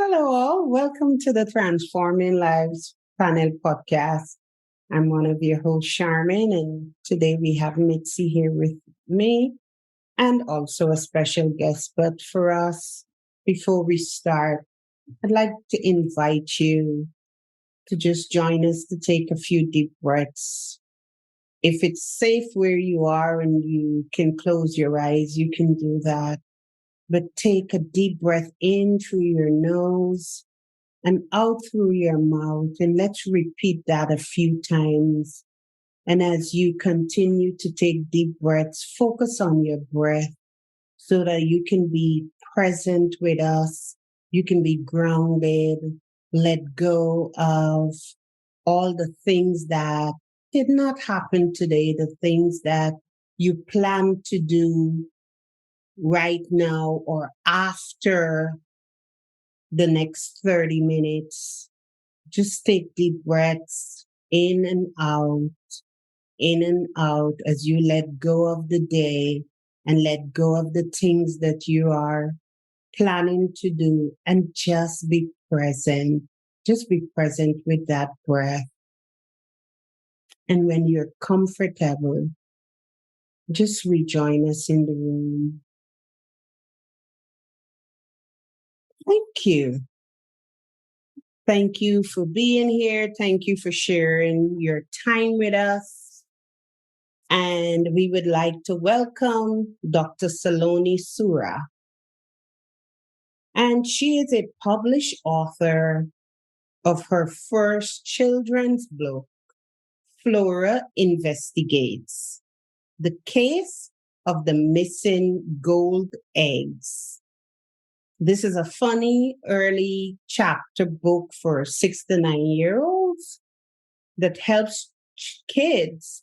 Hello, all. Welcome to the Transforming Lives panel podcast. I'm one of your hosts, Sharmin, and today we have Mitzy here with me and also a special guest. But for us, before we start, I'd like to invite you to just join us to take a few deep breaths. If it's safe where you are and you can close your eyes, you can do that. But take a deep breath in through your nose and out through your mouth. And let's repeat that a few times. And as you continue to take deep breaths, focus on your breath so that you can be present with us. You can be grounded, let go of all the things that did not happen today, the things that you plan to do right now or after the next 30 minutes. Just take deep breaths in and out as you let go of the day and let go of the things that you are planning to do and just be present. Just be present with that breath. And when you're comfortable, just rejoin us in the room. Thank you. Thank you for being here. Thank you for sharing your time with us. And we would like to welcome Dr. Saloni Surah. And she is a published author of her first children's book, Flora Investigates: The Case of the Missing Gold Eggs. This is a funny early chapter book for 6 to 9-year-olds that helps kids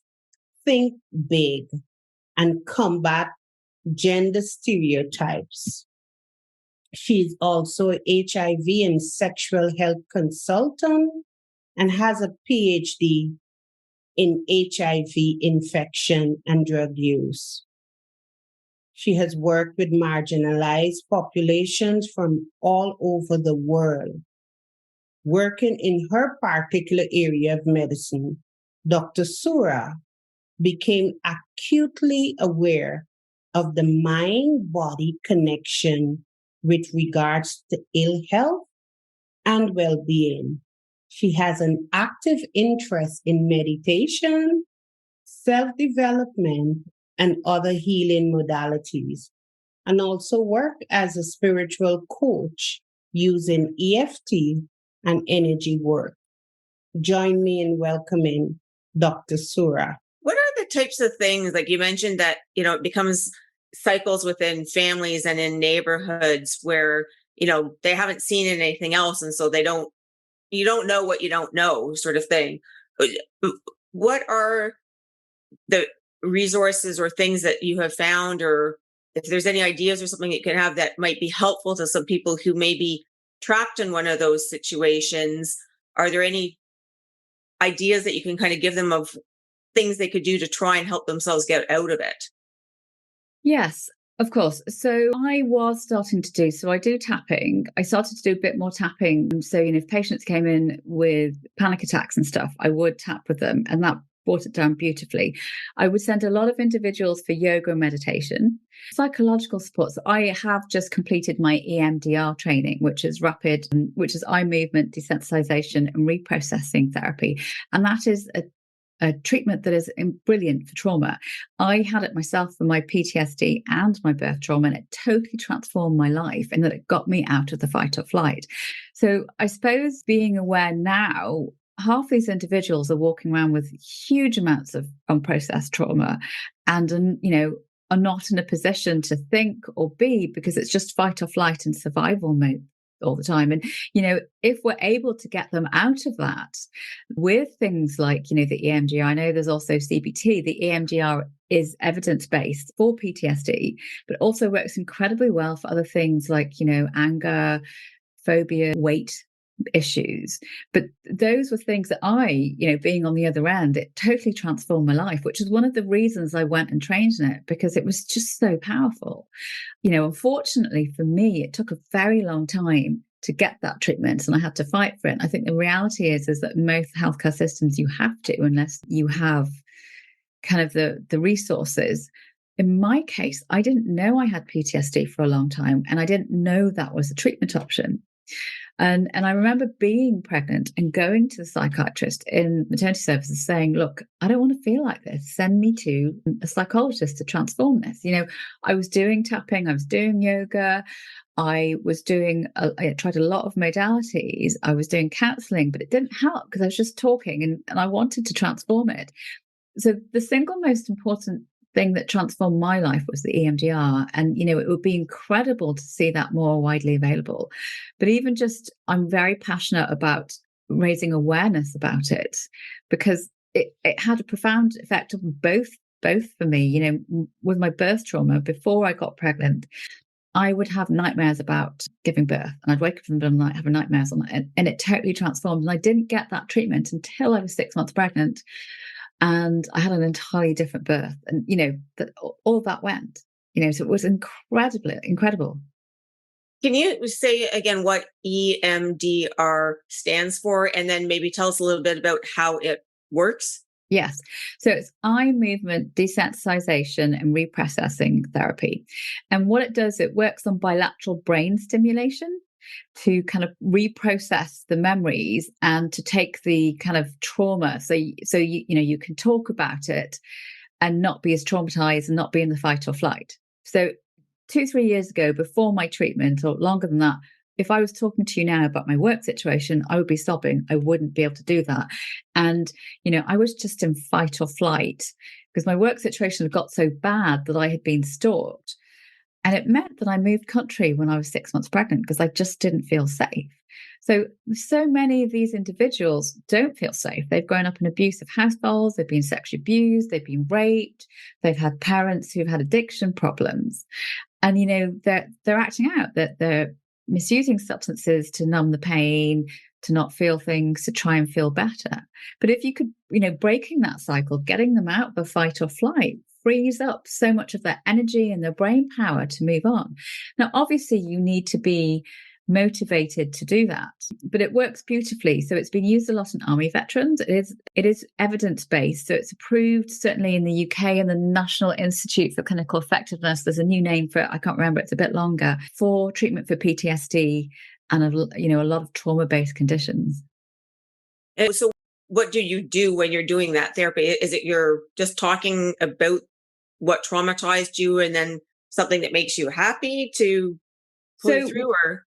think big and combat gender stereotypes. She's also an HIV and sexual health consultant and has a PhD in HIV infection and drug use. She has worked with marginalized populations from all over the world. Working in her particular area of medicine, Dr. Surah became acutely aware of the mind-body connection with regards to ill health and well-being. She has an active interest in meditation, self-development, and other healing modalities, and also work as a spiritual coach using EFT and energy work. Join me in welcoming Dr. Surah. What are the types of things, like you mentioned that, it becomes cycles within families and in neighborhoods where, they haven't seen anything else. And so you don't know what you don't know, sort of thing. What are the resources or things that you have found, or if there's any ideas or something you can have that might be helpful to some people who may be trapped in one of those situations? Are there any ideas that you can kind of give them of things they could do to try and help themselves get out of it? Yes, of course. So I do tapping. I started to do a bit more tapping. So, if patients came in with panic attacks and stuff, I would tap with them, and that brought it down beautifully. I would send a lot of individuals for yoga and meditation, psychological support. So I have just completed my EMDR training, which is eye movement desensitization and reprocessing therapy. And that is a treatment that is brilliant for trauma. I had it myself for my PTSD and my birth trauma, and it totally transformed my life in that it got me out of the fight or flight. So I suppose being aware now, half these individuals are walking around with huge amounts of unprocessed trauma and, are not in a position to think or be, because it's just fight or flight and survival mode all the time. And, if we're able to get them out of that with things like, the EMDR, I know there's also CBT. The EMDR is evidence-based for PTSD, but also works incredibly well for other things like, anger, phobia, weight issues. But those were things that I, being on the other end, it totally transformed my life, which is one of the reasons I went and trained in it, because it was just so powerful. Unfortunately for me, it took a very long time to get that treatment and I had to fight for it. And I think the reality is that most healthcare systems you have to, unless you have kind of the resources. In my case, I didn't know I had PTSD for a long time, and I didn't know that was a treatment option. And I remember being pregnant and going to the psychiatrist in maternity services saying, look, I don't want to feel like this. Send me to a psychologist to transform this. I was doing tapping, I was doing yoga, I tried a lot of modalities, I was doing counseling, but it didn't help because I was just talking and I wanted to transform it. So the single most important thing that transformed my life was the EMDR. And, it would be incredible to see that more widely available. But even just, I'm very passionate about raising awareness about it because it had a profound effect on both for me. With my birth trauma, before I got pregnant, I would have nightmares about giving birth, and I'd wake up in the middle of the night having nightmares on it, and it totally transformed. And I didn't get that treatment until I was 6 months pregnant. And I had an entirely different birth, and that all that went, so it was incredible. Can you say again what EMDR stands for, and then maybe tell us a little bit about how it works? Yes. So it's eye movement desensitization and reprocessing therapy. And what it does, it works on bilateral brain stimulation to kind of reprocess the memories and to take the kind of trauma. So you can talk about it and not be as traumatized and not be in the fight or flight. So 2-3 years ago, before my treatment, or longer than that, if I was talking to you now about my work situation, I would be sobbing. I wouldn't be able to do that. And, I was just in fight or flight because my work situation had got so bad that I had been stalked. And it meant that I moved country when I was 6 months pregnant because I just didn't feel safe. So many of these individuals don't feel safe. They've grown up in abusive households. They've been sexually abused. They've been raped. They've had parents who've had addiction problems. And, they're acting out, that they're misusing substances to numb the pain, to not feel things, to try and feel better. But if you could, breaking that cycle, getting them out of the fight or flight, frees up so much of their energy and their brain power to move on. Now, obviously, you need to be motivated to do that, but it works beautifully. So it's been used a lot in army veterans. It is evidence-based. So it's approved certainly in the UK and the National Institute for Clinical Effectiveness. There's a new name for it. I can't remember. It's a bit longer, for treatment for PTSD and a lot of trauma-based conditions. And so what do you do when you're doing that therapy? Is it you're just talking about what traumatized you and then something that makes you happy to pull through? Or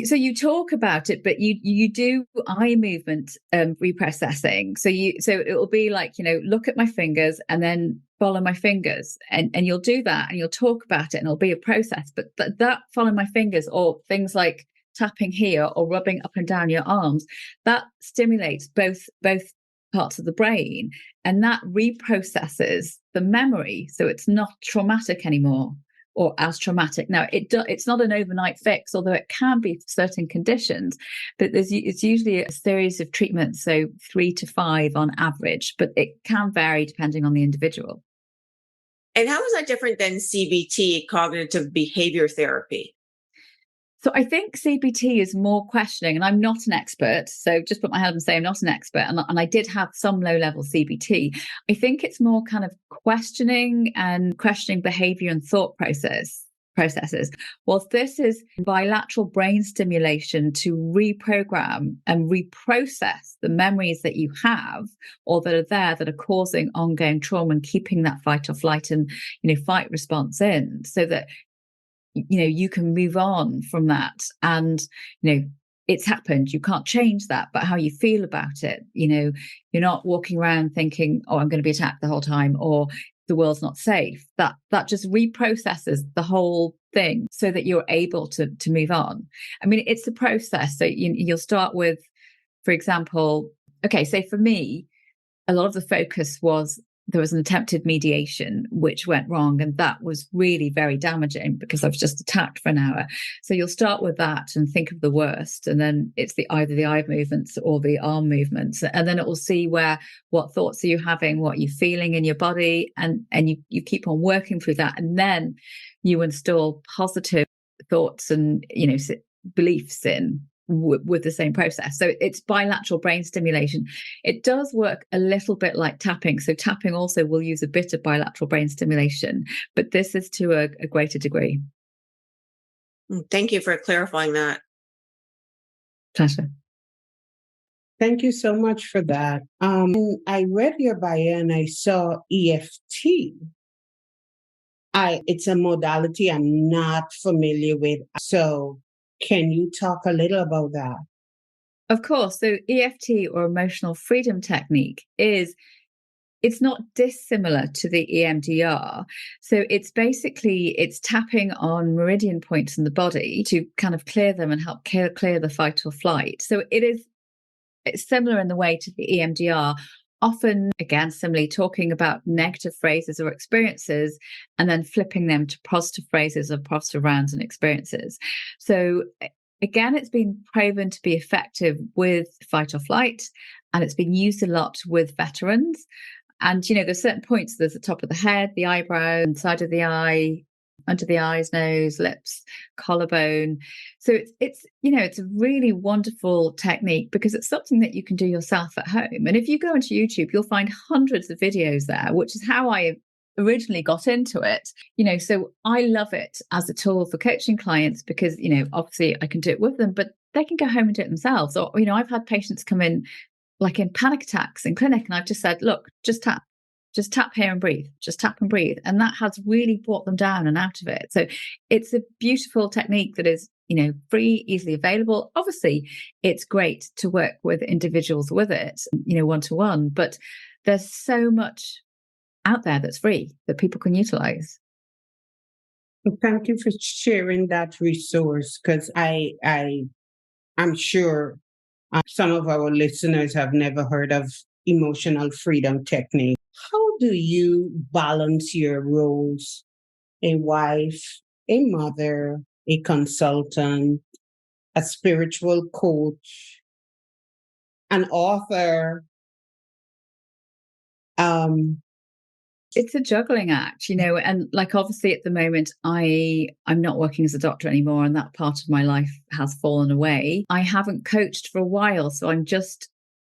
so you talk about it, but you do eye movement reprocessing. So it will be like, look at my fingers and then follow my fingers, and you'll do that and you'll talk about it and it'll be a process. But that follow my fingers, or things like tapping here or rubbing up and down your arms, that stimulates both parts of the brain, and that reprocesses the memory, so it's not traumatic anymore, or as traumatic. Now, it's not an overnight fix, although it can be for certain conditions, but it's usually a series of treatments, so 3 to 5 on average, but it can vary depending on the individual. And how is that different than CBT, cognitive behavior therapy? So I think CBT is more questioning, and I'm not an expert. So just put my hand up and say I'm not an expert. And I did have some low-level CBT. I think it's more kind of questioning behavior and thought processes. Whilst this is bilateral brain stimulation to reprogram and reprocess the memories that you have or that are there that are causing ongoing trauma and keeping that fight or flight and, fight response in, so that you can move on from that. And, it's happened. You can't change that, but how you feel about it, you're not walking around thinking, oh, I'm going to be attacked the whole time, or the world's not safe. That just reprocesses the whole thing so that you're able to move on. I mean, it's a process. So you'll start with, for example, okay, so for me, a lot of the focus was there was an attempted mediation which went wrong, and that was really very damaging because I was just attacked for an hour. So you'll start with that and think of the worst, and then it's either the eye movements or the arm movements, and then it will see what thoughts are you having, what you're feeling in your body, and you keep on working through that, and then you install positive thoughts and beliefs in. with the same process. So it's bilateral brain stimulation. It does work a little bit like tapping. So tapping also will use a bit of bilateral brain stimulation, but this is to a greater degree. Thank you for clarifying that. Pleasure. Thank you so much for that. I read your bio and I saw EFT. It's a modality I'm not familiar with. So can you talk a little about that? Of course. So EFT, or emotional freedom technique, it's not dissimilar to the EMDR. So it's tapping on meridian points in the body to kind of clear them and help clear the fight or flight. So it's similar in the way to the EMDR, often, again, similarly talking about negative phrases or experiences and then flipping them to positive phrases or positive rounds and experiences. So again, it's been proven to be effective with fight or flight, and it's been used a lot with veterans. And, there's certain points. There's the top of the head, the eyebrow, inside of the eye, under the eyes, nose, lips, collarbone. So it's a really wonderful technique because it's something that you can do yourself at home. And if you go into YouTube, you'll find hundreds of videos there, which is how I originally got into it. So I love it as a tool for coaching clients because, obviously I can do it with them, but they can go home and do it themselves. Or, I've had patients come in like in panic attacks in clinic, and I've just said, look, just tap here and breathe, just tap and breathe. And that has really brought them down and out of it. So it's a beautiful technique that is, free, easily available. Obviously, it's great to work with individuals with it, one-to-one, but there's so much out there that's free that people can utilize. Thank you for sharing that resource, because I'm sure some of our listeners have never heard of emotional freedom technique. How do you balance your roles? A wife, a mother, a consultant, a spiritual coach, an author. It's a juggling act, and like obviously at the moment I'm not working as a doctor anymore, and that part of my life has fallen away. I haven't coached for a while, so I'm just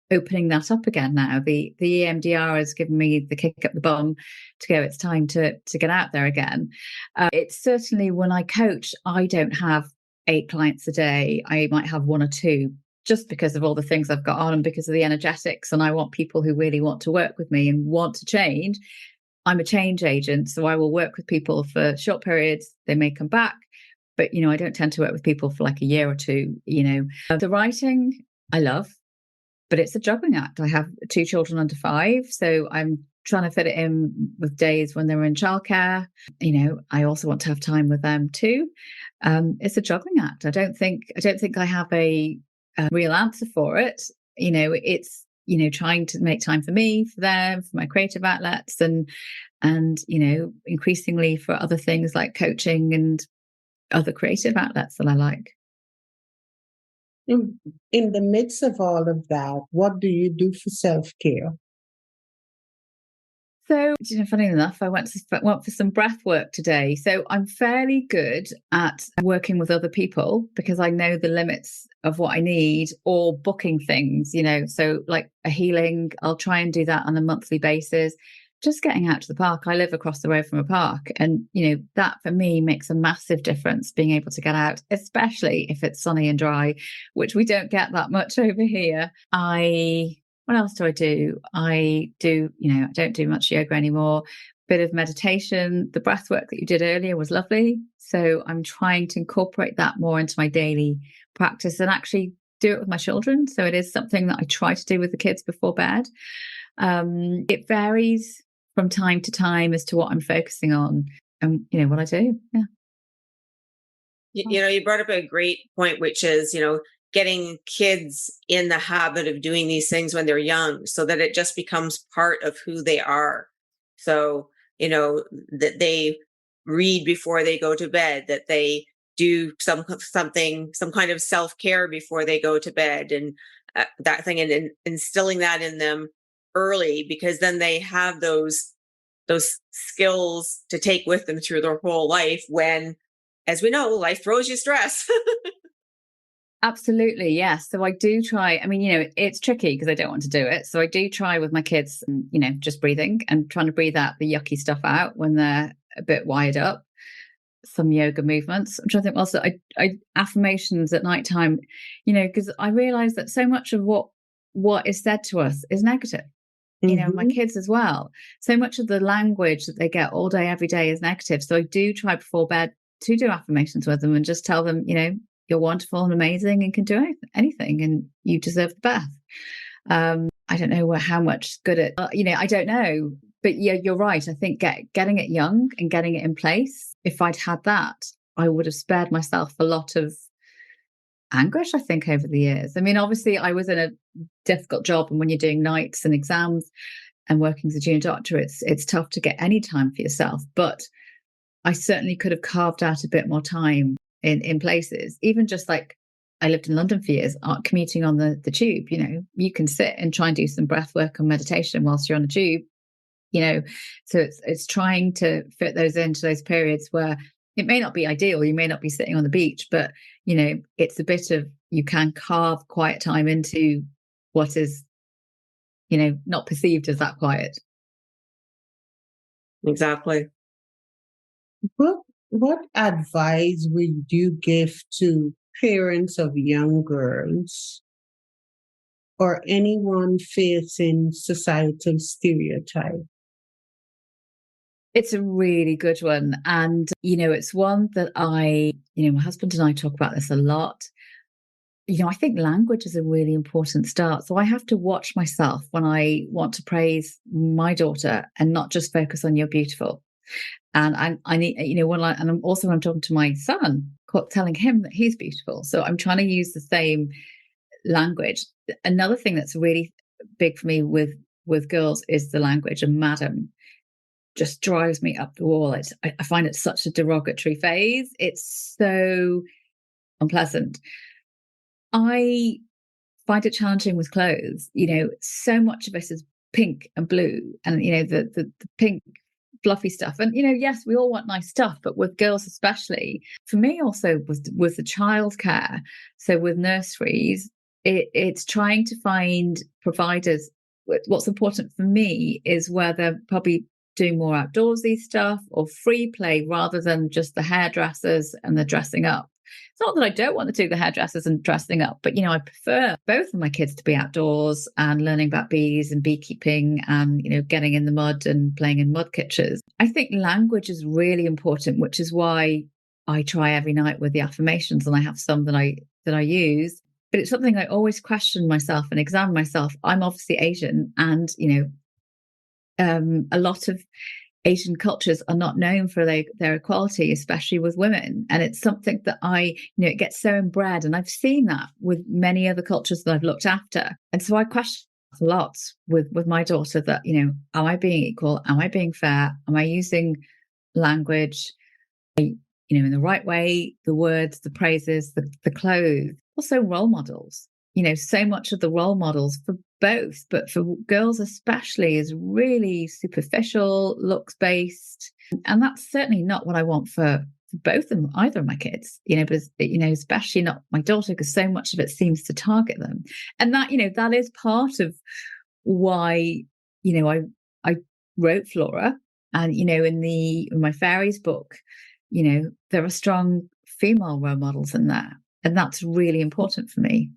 opening that up again now. The EMDR has given me the kick up the bum to go, it's time to get out there again. It's certainly, when I coach, I don't have 8 clients a day. I might have 1 or 2, just because of all the things I've got on and because of the energetics. And I want people who really want to work with me and want to change. I'm a change agent, so I will work with people for short periods. They may come back, but I don't tend to work with people for like a year or 2. The writing I love, but it's a juggling act. I have 2 children under 5, so I'm trying to fit it in with days when they're in childcare. I also want to have time with them too. It's a juggling act. I don't think I have a real answer for it. It's trying to make time for me, for them, for my creative outlets, and increasingly for other things like coaching and other creative outlets that I like. In the midst of all of that, what do you do for self-care? So, funny enough, I went for some breath work today. So I'm fairly good at working with other people because I know the limits of what I need, or booking things, so like a healing, I'll try and do that on a monthly basis. Just getting out to the park. I live across the road from a park, and that for me makes a massive difference, being able to get out, especially if it's sunny and dry, which we don't get that much over here. What else do? I don't do much yoga anymore. Bit of meditation. The breath work that you did earlier was lovely. So I'm trying to incorporate that more into my daily practice and actually do it with my children. So it is something that I try to do with the kids before bed. It varies from time to time as to what I'm focusing on and, what I do. Yeah. You brought up a great point, which is, getting kids in the habit of doing these things when they're young, so that it just becomes part of who they are. So, that they read before they go to bed, that they do some kind of self-care before they go to bed, and that thing, and instilling that in them early, because then they have those skills to take with them through their whole life when, as we know, life throws you stress. Absolutely, yes. So I do try. I mean, it's tricky because I don't want to do it. So I do try with my kids, just breathing and trying to breathe out the yucky stuff out when they're a bit wired up. Some yoga movements. I'm trying to think. Also, I affirmations at nighttime. Because I realize that so much of what is said to us is negative. My Mhm. kids as well. So much of the language that they get all day, every day is negative. So I do try before bed to do affirmations with them and just tell them, you're wonderful and amazing and can do anything and you deserve the best. I don't know how much good it, I don't know. But yeah, you're right. I think getting it young and getting it in place, if I'd had that, I would have spared myself a lot of anguish, I think, over the years. I mean, obviously, I was in a difficult job, and when you're doing nights and exams and working as a junior doctor, it's tough to get any time for yourself. But I certainly could have carved out a bit more time in places, even just like I lived in London for years, commuting on the tube. You can sit and try and do some breath work and meditation whilst you're on the tube. So it's trying to fit those into those periods where it may not be ideal. You may not be sitting on the beach, but it's a bit of, you can carve quiet time into what is, not perceived as that quiet. Exactly. What advice would you give to parents of young girls or anyone facing societal stereotype? It's a really good one. And, it's one that my husband and I talk about this a lot. I think language is a really important start. So I have to watch myself when I want to praise my daughter and not just focus on you're beautiful. And I need, when I'm talking to my son, telling him that he's beautiful. So I'm trying to use the same language. Another thing that's really big for me with girls is the language. And madam just drives me up the wall. I find it such a derogatory phrase. It's so unpleasant. I find it challenging with clothes. So much of it is pink and blue and, the pink fluffy stuff. And, yes, we all want nice stuff, but with girls especially, for me also was the childcare. So with nurseries, it's trying to find providers. What's important for me is where they're probably doing more outdoorsy stuff or free play rather than just the hairdressers and the dressing up. It's not that I don't want to do the hairdressers and dressing up, but, I prefer both of my kids to be outdoors and learning about bees and beekeeping and, getting in the mud and playing in mud kitchens. I think language is really important, which is why I try every night with the affirmations, and I have some that I use. But it's something I always question myself and examine myself. I'm obviously Asian, and, a lot of Asian cultures are not known for their equality, especially with women. And it's something that it gets so inbred. And I've seen that with many other cultures that I've looked after. And so I question a lot with my daughter that, am I being equal? Am I being fair? Am I using language, in the right way, the words, the praises, the clothes, also role models. So much of the role models for both, but for girls especially, is really superficial, looks based. And that's certainly not what I want for both of them, either of my kids, but, especially not my daughter, because so much of it seems to target them. And that, that is part of why, I wrote Flora. And, in my fairies book, there are strong female role models in there. And that's really important for me.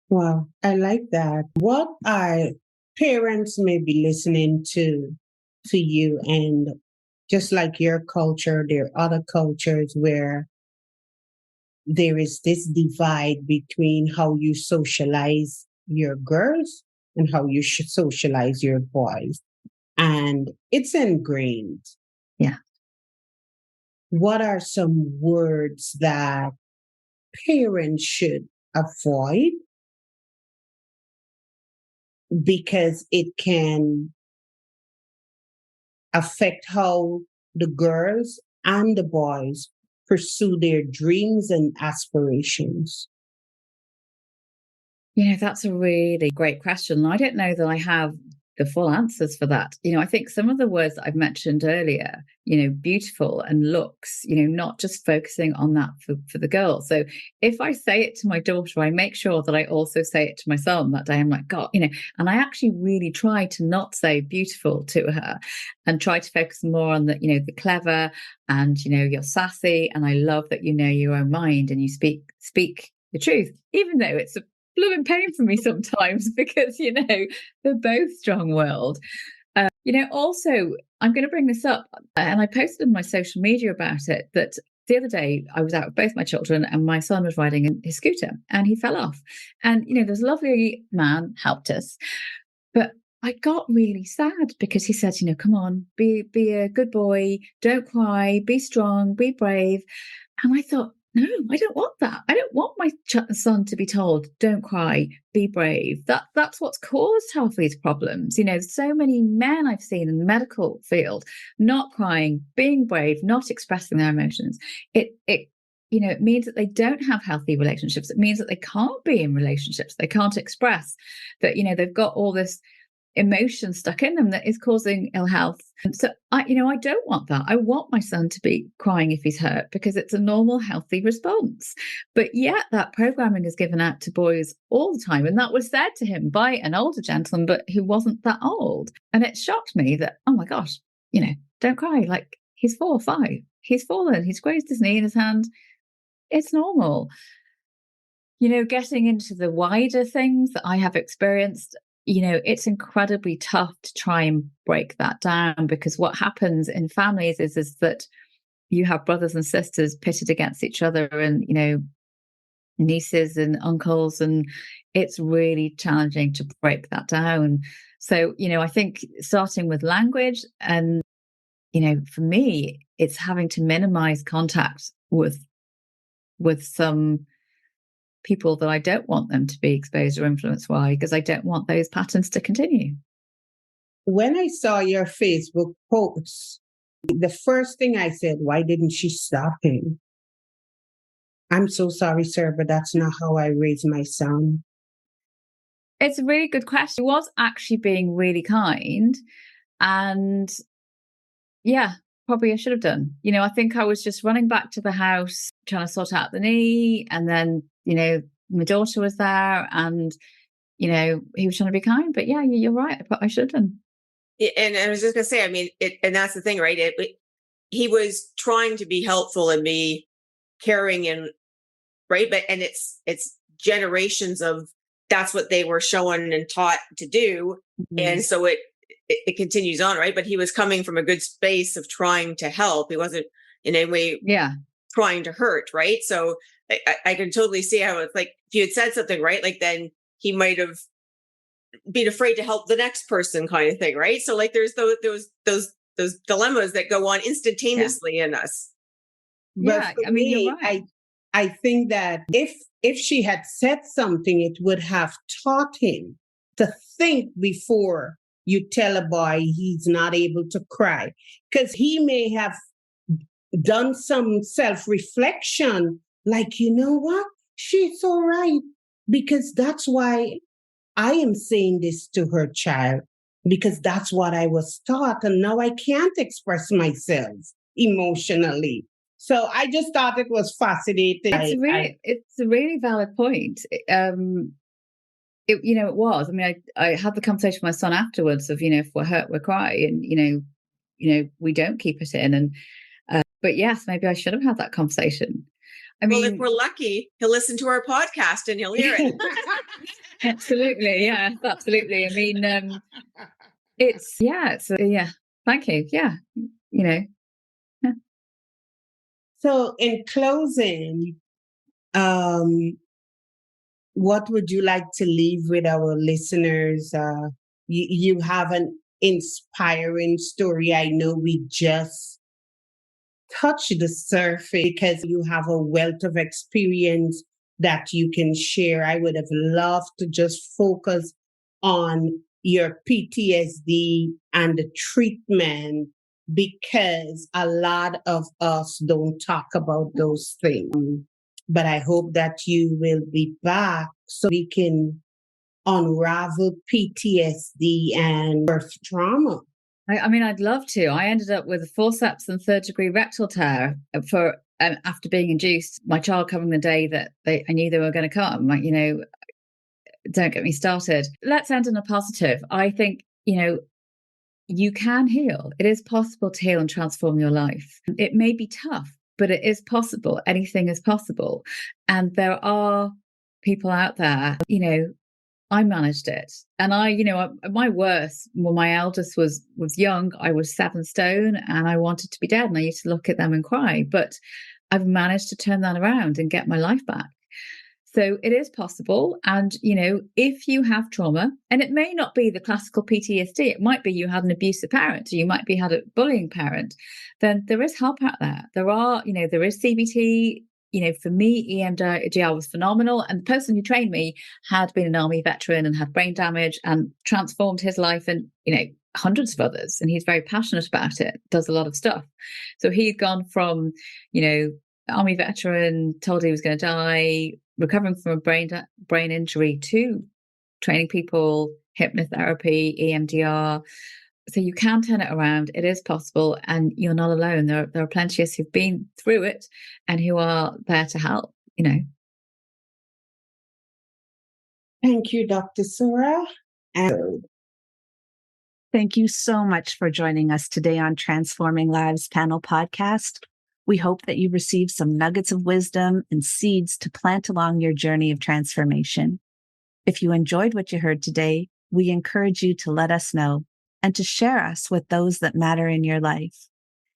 Wow, I like that. What are parents may be listening to you, and just like your culture, there are other cultures where there is this divide between how you socialize your girls and how you should socialize your boys. And it's ingrained. Yeah. What are some words that parents should avoid because it can affect how the girls and the boys pursue their dreams and aspirations? That's a really great question. I don't know that I have the full answers for that. I think some of the words that I've mentioned earlier, beautiful and looks, not just focusing on that for the girl. So if I say it to my daughter, I make sure that I also say it to my son that day. I'm like, God, and I actually really try to not say beautiful to her and try to focus more on the clever and, you're sassy. And I love that you know your own mind and you speak the truth, even though it's a blooming pain for me sometimes because, they're both strong-willed. Also, I'm going to bring this up, and I posted on my social media about it, that the other day I was out with both my children and my son was riding his scooter and he fell off. And, this lovely man helped us. But I got really sad because he said, come on, be a good boy, don't cry, be strong, be brave. And I thought, no, I don't want that. I don't want my son to be told, don't cry, be brave. That's what's caused half of these problems. So many men I've seen in the medical field not crying, being brave, not expressing their emotions. It means that they don't have healthy relationships. It means that they can't be in relationships. They can't express that, they've got all this emotion stuck in them that is causing ill health. So I don't want that. I want my son to be crying if he's hurt because it's a normal, healthy response. But yet that programming is given out to boys all the time. And that was said to him by an older gentleman, but who wasn't that old. And it shocked me that, oh my gosh, don't cry. Like, he's 4 or 5. He's fallen. He's grazed his knee in his hand. It's normal. Getting into the wider things that I have experienced, it's incredibly tough to try and break that down because what happens in families is that you have brothers and sisters pitted against each other and, nieces and uncles, and it's really challenging to break that down. So, I think starting with language and, for me, it's having to minimize contact with some people that I don't want them to be exposed or influenced by, because I don't want those patterns to continue. When I saw your Facebook post, the first thing I said, why didn't she stop him? I'm so sorry, sir, but that's not how I raise my son. It's a really good question. He was actually being really kind. And yeah, probably I should have done. I think I was just running back to the house, trying to sort out the knee. And then, my daughter was there and, he was trying to be kind. But yeah, you're right. I should have done. And I was just going to say, and that's the thing, right? He was trying to be helpful and be caring and right. But, and it's generations of, that's what they were shown and taught to do. Mm-hmm. And so it continues on, right? But he was coming from a good space of trying to help. He wasn't in any way trying to hurt, right? So I can totally see how it's like, if you had said something, right? Like then he might have been afraid to help the next person kind of thing, right? So like there's those dilemmas that go on instantaneously in us. But for me, you're right. I think that if she had said something, it would have taught him to think before you tell a boy he's not able to cry, because he may have done some self-reflection, like, you know what, she's all right, because that's why I am saying this to her child, because that's what I was taught, and now I can't express myself emotionally. So I just thought it was fascinating. It's a really valid point. It was. I mean, I had the conversation with my son afterwards of, if we're hurt, we're cry, and we don't keep it in. And but yes, maybe I should have had that conversation. Well, if we're lucky, he'll listen to our podcast and he'll hear it. Absolutely, yeah, absolutely. I mean, Thank you. Yeah, Yeah. So, in closing, what would you like to leave with our listeners? You have an inspiring story. I know we just touched the surface because you have a wealth of experience that you can share. I would have loved to just focus on your PTSD and the treatment, because a lot of us don't talk about those things. But I hope that you will be back so we can unravel PTSD and birth trauma? I mean, I'd love to. I ended up with a forceps and third-degree rectal tear after being induced. My child coming the day that I knew they were going to come. Like, don't get me started. Let's end on a positive. I think, you can heal. It is possible to heal and transform your life. It may be tough, but it is possible. Anything is possible. And there are people out there, I managed it. And my worst, when my eldest was young, I was 7 stone and I wanted to be dead. And I used to look at them and cry, but I've managed to turn that around and get my life back. So it is possible. And, if you have trauma, and it may not be the classical PTSD, it might be you had an abusive parent, or you might be had a bullying parent, then there is help out there. There is CBT. For me, EMDR was phenomenal. And the person who trained me had been an army veteran and had brain damage and transformed his life and, hundreds of others. And he's very passionate about it, does a lot of stuff. So he'd gone from, army veteran, told he was going to die, recovering from a brain injury, to training people, hypnotherapy, EMDR. So you can turn it around. It is possible, and you're not alone. There are plenty of us who've been through it and who are there to help, Thank you, Dr. Surah. Thank you so much for joining us today on Transforming Lives Panel Podcast. We hope that you received some nuggets of wisdom and seeds to plant along your journey of transformation. If you enjoyed what you heard today, we encourage you to let us know and to share us with those that matter in your life.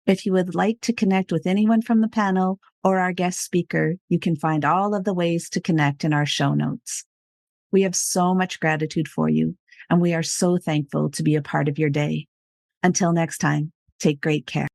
If you would like to connect with anyone from the panel or our guest speaker, you can find all of the ways to connect in our show notes. We have so much gratitude for you, and we are so thankful to be a part of your day. Until next time, take great care.